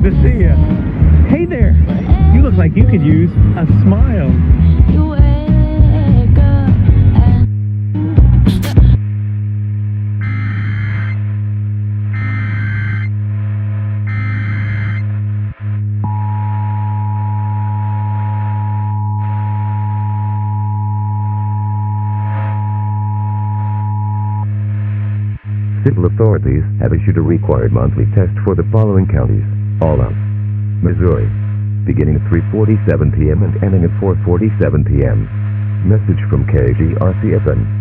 to see you. Hey there. You look like you could use a smile. You wake up and Civil authorities have issued a required monthly test for the following counties, all of Missouri, beginning at 3:47 p.m. and ending at 4:47 p.m. Message from KGRCFN.